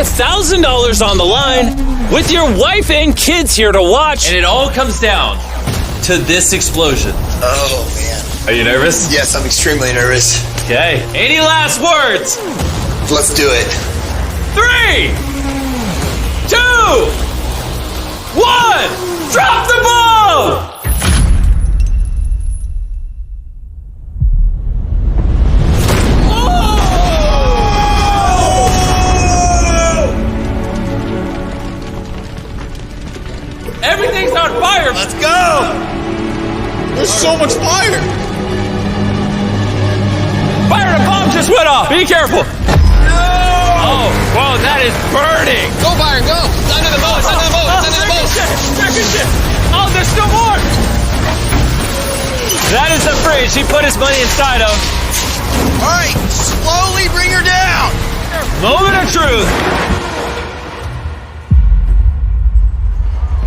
$1,000 on the line with your wife and kids here to watch. And it all comes down to this explosion. Oh, man. Are you nervous? Yes, I'm extremely nervous. Okay. Any last words? Let's do it. 3, 2, 1. Drop the bomb! Everything's on fire! Let's go! There's so much fire! Fire, the bomb just went off. Be careful. Oh, whoa, that is burning! Go, Byron, go! It's under the boat, it's under the boat, it's under the boat! Second ship. Oh, there's still more. That is the fridge he put his money inside of. All right, slowly bring her down! Moment of truth.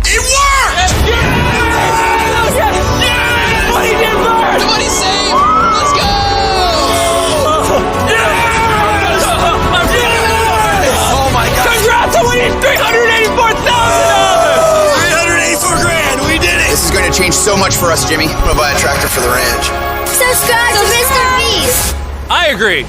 It worked! Money didn't burn. The money's saved! Let's go! Oh my God! Congrats on winning $384,000. $384,000! We did it! This is going to change so much for us, Jimmy. I'm gonna buy a tractor for the ranch. Subscribe to Mr. Beast! I agree.